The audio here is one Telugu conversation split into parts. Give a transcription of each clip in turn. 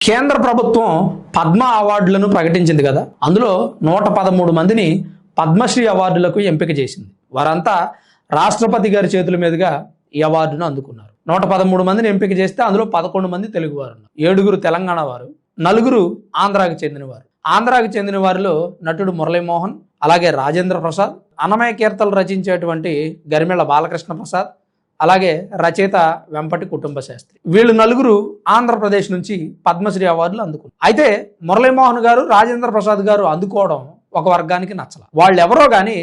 కేంద్ర ప్రభుత్వం పద్మ అవార్డులను ప్రకటించింది కదా. అందులో 113 మందిని పద్మశ్రీ అవార్డులకు ఎంపిక చేసింది. వారంతా రాష్ట్రపతి గారి చేతుల మీదుగా ఈ అవార్డును అందుకున్నారు. 113 మందిని ఎంపిక చేస్తే అందులో 11 మంది తెలుగు వారు ఉన్నారు. 7 తెలంగాణ వారు, 4 ఆంధ్రాకి చెందినవారు. ఆంధ్రాకి చెందిన వారిలో నటుడు మురళీమోహన్, అలాగే రాజేంద్ర ప్రసాద్, అన్నమయ్య కీర్తనలు రచించేటువంటి గరిమెళ్ల బాలకృష్ణ ప్రసాద్, అలాగే రచయిత వెంపటి కుటుంబ శాస్త్రి. వీళ్ళు 4 ఆంధ్రప్రదేశ్ నుంచి పద్మశ్రీ అవార్డులు అందుకున్నారు. అయితే మురళీమోహన్ గారు, రాజేంద్ర ప్రసాద్ గారు అందుకోవడం ఒక వర్గానికి నచ్చల. వాళ్ళు ఎవరో కానీ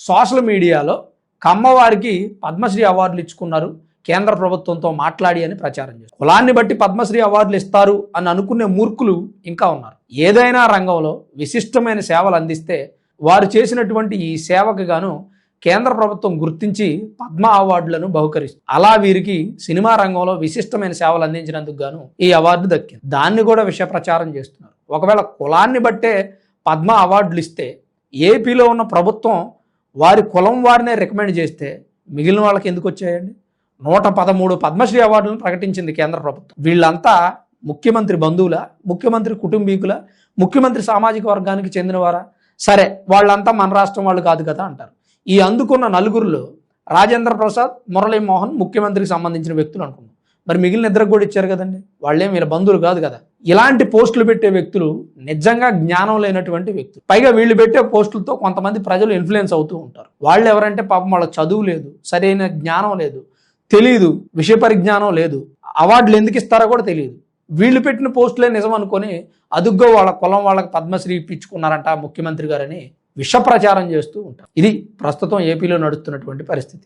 సోషల్ మీడియాలో కమ్మవారికి పద్మశ్రీ అవార్డులు ఇచ్చుకున్నారు కేంద్ర ప్రభుత్వంతో మాట్లాడి అని ప్రచారం చేస్తారు. కులాన్ని బట్టి పద్మశ్రీ అవార్డులు ఇస్తారు అని అనుకునే మూర్ఖులు ఇంకా ఉన్నారు. ఏదైనా రంగంలో విశిష్టమైన సేవలు అందిస్తే వారు చేసినటువంటి ఈ సేవకు గాను కేంద్ర ప్రభుత్వం గుర్తించి పద్మ అవార్డులను బహుకరిస్తుంది. అలా వీరికి సినిమా రంగంలో విశిష్టమైన సేవలు అందించినందుకు గాను ఈ అవార్డు దక్కింది. దాన్ని కూడా విషయ ప్రచారం చేస్తున్నారు. ఒకవేళ కులాన్ని బట్టే పద్మ అవార్డులు ఇస్తే ఏపీలో ఉన్న ప్రభుత్వం వారి కులం వారినే రికమెండ్ చేస్తే మిగిలిన వాళ్ళకి ఎందుకు వచ్చాయండి? 113 పద్మశ్రీ అవార్డులను ప్రకటించింది కేంద్ర ప్రభుత్వం. వీళ్ళంతా ముఖ్యమంత్రి బంధువుల, ముఖ్యమంత్రి కుటుంబీకుల, ముఖ్యమంత్రి సామాజిక వర్గానికి చెందినవారా? సరే, వాళ్ళంతా మన రాష్ట్రం వాళ్ళు కాదు కదా అంటారు. ఈ అందుకున్న 4 రాజేంద్ర ప్రసాద్, మురళీమోహన్ ముఖ్యమంత్రికి సంబంధించిన వ్యక్తులు అనుకున్నాం. మరి మిగిలిన 2 కూడా ఇచ్చారు కదండి. వాళ్ళేం వీళ్ళ బంధువులు కాదు కదా. ఇలాంటి పోస్టులు పెట్టే వ్యక్తులు నిజంగా జ్ఞానం లేనటువంటి వ్యక్తులు. పైగా వీళ్ళు పెట్టే పోస్టులతో కొంతమంది ప్రజలు ఇన్ఫ్లుయెన్స్ అవుతూ ఉంటారు. వాళ్ళు ఎవరంటే పాపం వాళ్ళ చదువు లేదు, సరైన జ్ఞానం లేదు, తెలియదు, విషయ పరిజ్ఞానం లేదు, అవార్డులు ఎందుకు ఇస్తారో కూడా తెలియదు. వీళ్ళు పెట్టిన పోస్టులే నిజం అనుకొని అదుగ్గో వాళ్ళ కులం వాళ్ళకి పద్మశ్రీ ఇప్పించుకున్నారంట ముఖ్యమంత్రి గారని విష ప్రచారం చేస్తూ ఉంటారు. ఇది ప్రస్తుతం ఏపీలో నడుస్తున్నటువంటి పరిస్థితి.